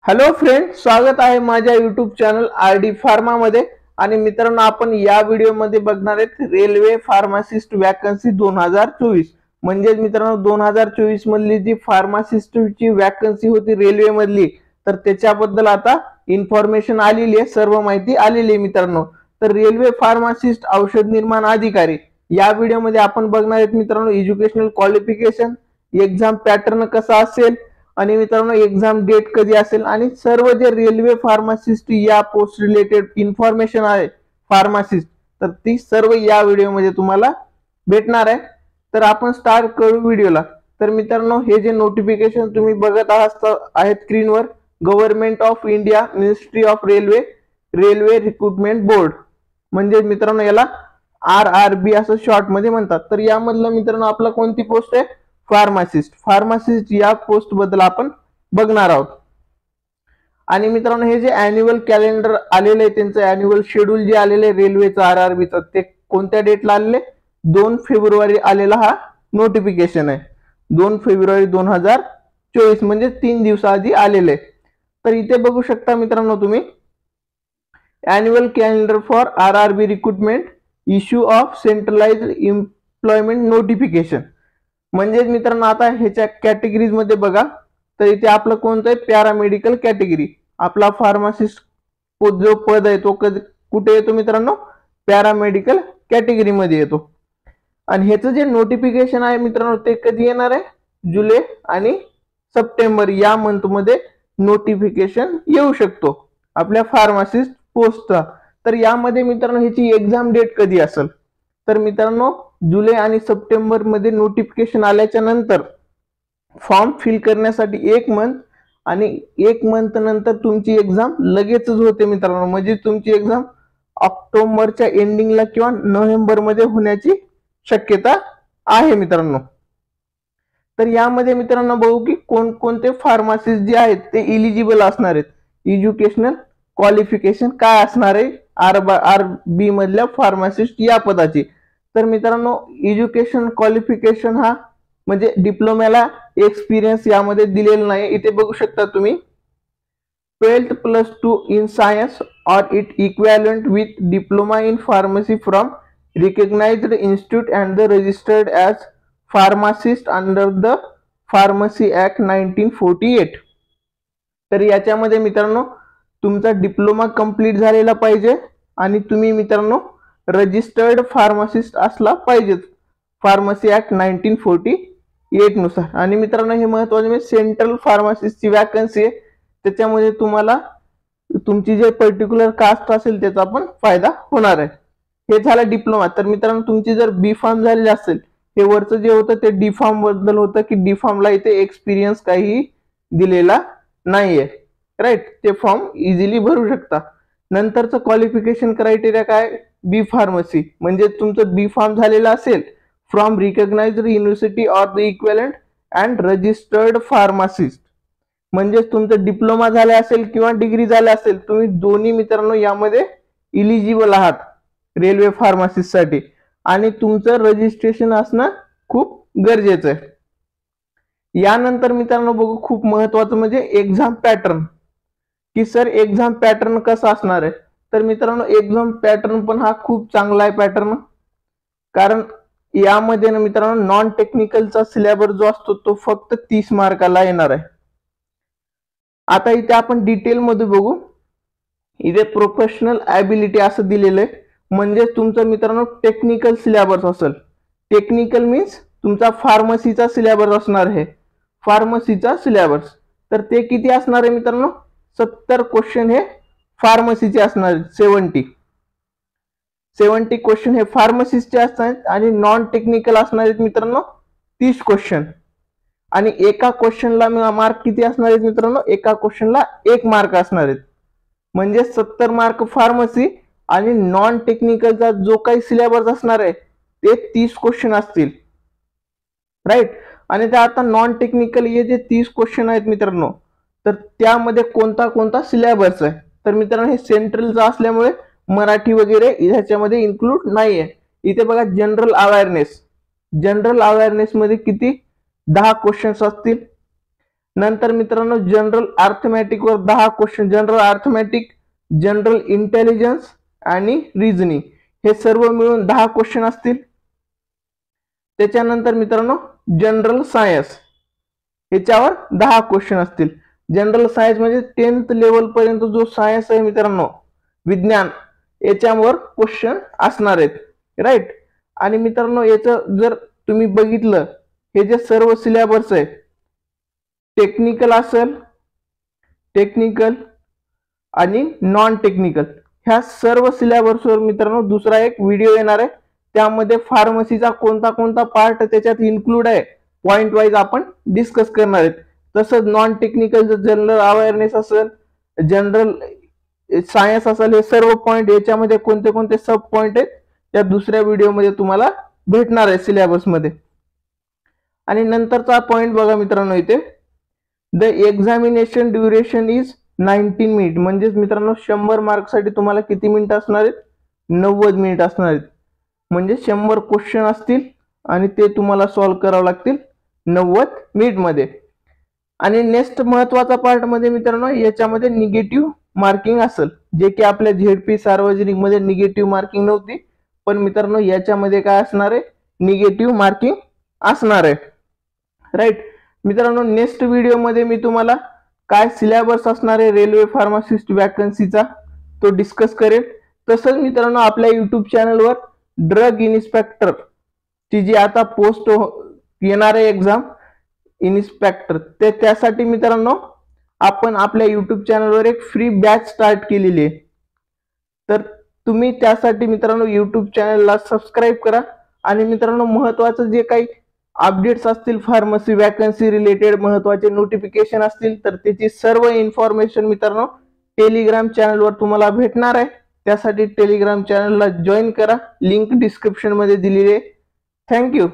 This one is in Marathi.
हॅलो फ्रेंड, स्वागत आहे माझ्या यूट्यूब चॅनल आरडी फार्मा मध्ये। आणि मित्रांनो, आपण या व्हिडिओ मध्ये बघणार आहेत रेल्वे फार्मासिस्ट वॅकन्सी 2024। म्हणजे मित्रांनो 2024 मधली जी फार्मासिस्टची वॅकन्सी होती रेल्वे मधली, तर त्याच्याबद्दल आता इन्फॉर्मेशन आलेली आहे, सर्व माहिती आलेली आहे मित्रांनो। तर रेल्वे फार्मासिस्ट औषध निर्माण अधिकारी या व्हिडिओ मध्ये आपण बघणार आहेत मित्रांनो एज्युकेशनल क्वालिफिकेशन, एग्जाम पॅटर्न कसा असेल आणि मित्रांनो एग्जाम डेट कधी असेल आणि सर्व जे रेल्वे फार्मासिस्ट या पोस्ट रिलेटेड इन्फॉर्मेशन आहे फार्मासिस्ट, तर ती सर्व या व्हिडिओ मध्ये तुम्हाला भेटणार आहे। तर आपण स्टार्ट करू व्हिडिओला। तर मित्रांनो, हे जे नोटिफिकेशन तुम्ही बघत आहात स्क्रीनवर, government of India, ministry of railway, railway recruitment board, म्हणजे मित्रांनो याला RRB असं शॉर्ट मध्ये म्हणतात। तर यामधलं मित्रांनो आपला कोणती पोस्ट आहे? फार्मासिस्ट या पोस्ट बद्दल आपण बघणार आहोत। आणि मित्रांनो, हे जे अॅन्युअल कॅलेंडर आलेले आहे, त्यांचं अॅन्युअल शेड्यूल जे आलेले आहे रेल्वेचं RRBचं, ते कोणत्या डेटला आलेले? 2 फेब्रुवारी आलेला हा नोटिफिकेशन आहे। 2 फेब्रुवारी 2024 म्हणजे 3 दिवसाआधी आलेले। तर इथे बघू शकता मित्रांनो तुम्ही, annual calendar for RRB recruitment, issue of centralised employment notification. म्हणजे मित्रांनो आता ह्याच्या कॅटेगरीज मध्ये बघा, तर इथे आपलं कोणतं आहे? Paramedical category. आपला फार्मासिस्ट जो पद आहे तो कुठे येतो मित्रांनो? पॅरामेडिकल कॅटेगरी मध्ये येतो। आणि ह्याचं जे नोटिफिकेशन आहे मित्रांनो ते कधी येणार आहे? जुलै आणि सप्टेंबर या मंथ मध्ये नोटिफिकेशन येऊ शकतो आपल्या फार्मासिस्ट पोस्टचा। तर यामध्ये मित्रांनो ह्याची एक्झाम डेट कधी असेल? तर मित्रांनो जुलै आणि सप्टेंबर मध्ये नोटिफिकेशन आल्याच्या नंतर फॉर्म फिल करण्यासाठी 1 मंथ आणि 1 मंथ नंतर तुमची एक्झाम लगेचच होते मित्रांनो। म्हणजे तुमची एक्झाम ऑक्टोबरच्या एंडिंगला किंवा नोव्हेंबर मध्ये होण्याची शक्यता आहे मित्रांनो। तर यामध्ये मित्रांनो बघू की कोणकोणते फार्मासिस्ट जे आहेत ते इलिजिबल असणार आहेत। एज्युकेशनल क्वालिफिकेशन काय असणार आहे RRB मधल्या फार्मासिस्ट या पदाची? तर मित्रांनो एज्युकेशन क्वालिफिकेशन हा म्हणजे डिप्लोम्याला एक्सपिरियन्स यामध्ये दिलेला नाही। इथे बघू शकता तुम्ही, 12+2 in science or it equivalent with diploma in pharmacy from recognised institute and the registered as pharmacist under the pharmacy act 1948। तर याच्यामध्ये मित्रांनो तुमचा डिप्लोमा कंप्लीट झालेला पाहिजे आणि तुम्ही मित्रांनो रजिस्टर्ड फार्मासिस्ट असला पाहिजे फार्मसी ऍक्ट 1948 नुसार। आणि मित्रांनो हे महत्त्वाचे म्हणजे सेंट्रल फार्मासिस्टची वॅकन्सी आहे, त्याच्यामध्ये तुम्हाला तुमची जे पर्टिक्युलर कास्ट असेल त्याचा पण फायदा होणार आहे। हे झालं डिप्लोमा। तर मित्रांनो तुमची जर बी फार्म झालेली असेल, हे वरचं जे होतं ते डी फार्म बद्दल होतं की डी फार्मला इथे एक्सपिरियन्स काही दिलेला नाहीये, राईट? ते फॉर्म इझिली भरू शकता। नंतरचं क्वालिफिकेशन क्रायटेरिया काय? बी फार्मसी, म्हणजे तुमचं बी फार्म झालेलं असेल from recognised university or the equivalent and registered pharmacist, म्हणजे तुमचं डिप्लोमा झाला असेल किंवा डिग्री झाला असेल, तुम्ही दोन्ही मित्रांनो यामध्ये इलिजिबल आहात रेल्वे फार्मासिस्ट साठी। आणि तुमचं रजिस्ट्रेशन असणं खूप गरजेचं आहे। यानंतर मित्रांनो बघू खूप महत्वाचं म्हणजे एक्झाम पॅटर्न, की सर एक्झाम पॅटर्न कसा असणार आहे? तर मित्रांनो एक्झाम पॅटर्न पण हा खूप चांगला आहे पॅटर्न, कारण यामध्ये ना मित्रांनो नॉन टेक्निकलचा सिलेबस जो असतो तो फक्त 30 मार्काला येणार आहे। आता इथे आपण डिटेल मध्ये बघू, इथे प्रोफेशनल ॲबिलिटी असं दिलेलं आहे, म्हणजे तुमचं मित्रांनो टेक्निकल सिलेबस असेल। टेक्निकल मीन्स तुमचा फार्मसीचा सिलेबस असणार आहे, फार्मसीचा सिलेबस। तर ते किती असणार आहे मित्रांनो? 70 क्वेश्चन हे फार्मसीचे असणार आहेत। 70 क्वेश्चन हे फार्मसिस्टचे असतात आणि नॉन टेक्निकल असणार आहेत मित्रांनो 30 क्वेश्चन। आणि एका क्वेश्चनला मार्क किती असणार आहेत मित्रांनो? एका क्वेश्चनला 1 मार्क असणार आहेत। म्हणजे 70 मार्क फार्मसी आणि नॉन टेक्निकलचा जो काही सिलेबस असणार आहे ते 30 क्वेश्चन असतील, राईट? आणि ते आता नॉन टेक्निकल हे जे 30 क्वेश्चन आहेत मित्रांनो, तर त्यामध्ये कोणता कोणता सिलेबस आहे? तर मित्रांनो हे सेंट्रलचं असल्यामुळे मराठी वगैरे ह्याच्यामध्ये इन्क्लूड नाहीये। इथे बघा जनरल अवेअरनेस मध्ये किती 10 क्वेश्चन्स असतील। नंतर मित्रांनो जनरल अर्थमॅटिक वर 10 question, general arithmetic, general intelligence आणि रिझनिंग हे सर्व मिळून 10 क्वेश्चन असतील. त्याच्यानंतर मित्रांनो जनरल सायन्स याच्यावर 10 क्वेश्चन असतील. जनरल सायन्स म्हणजे 10th लेवल पर्यंत जो सायन्स आहे मित्रांनो, विज्ञान, याच्यावर क्वेश्चन असणार आहेत, राईट. आणि मित्रांनो याचं जर तुम्ही बघितलं, हे जे सर्व सिलेबस आहे, टेक्निकल असेल, टेक्निकल आणि नॉन टेक्निकल, ह्या सर्व सिलेबसवर मित्रांनो दुसरा एक व्हिडिओ येणार आहे. त्यामध्ये फार्मसीचा कोणता कोणता पार्ट त्याच्यात इन्क्लूड आहे पॉइंट वाईज आपण डिस्कस करणार आहेत. तसंच नॉन टेक्निकल जनरल अवेअरनेस असेल, जनरल सायन्स असेल, हे सर्व पॉइंट याच्यामध्ये कोणते कोणते सब पॉइंट आहेत त्या दुसऱ्या व्हिडिओमध्ये तुम्हाला भेटणार आहे सिलेबस मध्ये. आणि नंतरचा पॉइंट बघा मित्रांनो, इथे the examination duration is 19 minute. म्हणजेच मित्रांनो 100 मार्कसाठी तुम्हाला किती मिनिट असणार आहेत? 90 मिनिट असणार आहेत. म्हणजे 100 क्वेश्चन असतील आणि ते तुम्हाला सॉल्व्ह करावं लागतील 90 मिनिट मध्ये. आणि नेक्स्ट महत्वाचा पार्ट मध्ये मित्रांनो याच्यामध्ये निगेटिव्ह मार्किंग असेल, जे की आपल्या झेडपी सार्वजनिक मध्ये निगेटिव्ह मार्किंग नव्हती, पण मित्रांनो याच्यामध्ये काय असणार आहे? निगेटिव्ह मार्किंग असणार आहे, राईट. मित्रांनो नेक्स्ट व्हिडिओ मध्ये मी तुम्हाला काय सिलेबस असणार आहे रेल्वे फार्मासिस्ट वॅकन्सीचा तो डिस्कस करेन. तसंच मित्रांनो आपल्या युट्यूब चॅनलवर ड्रग इन्स्पेक्टर ची जी आता पोस्ट येणार आहे एक्झाम इन्स्पेक्टर, ते त्यासाठी मित्रांनो आपण आपल्या युट्यूब चॅनलवर एक फ्री बॅच स्टार्ट केलेली आहे. तर तुम्ही त्यासाठी मित्रांनो युट्यूब चॅनलला सबस्क्राईब करा. आणि मित्रांनो महत्वाचं जे काही अपडेट्स असतील फार्मसी वॅकन्सी रिलेटेड, महत्वाचे नोटिफिकेशन असतील, तर त्याची सर्व इन्फॉर्मेशन मित्रांनो टेलिग्राम चॅनलवर तुम्हाला भेटणार आहे. त्यासाठी टेलिग्राम चॅनलला जॉईन करा, लिंक डिस्क्रिप्शन मध्ये दिलेली आहे. थँक्यू.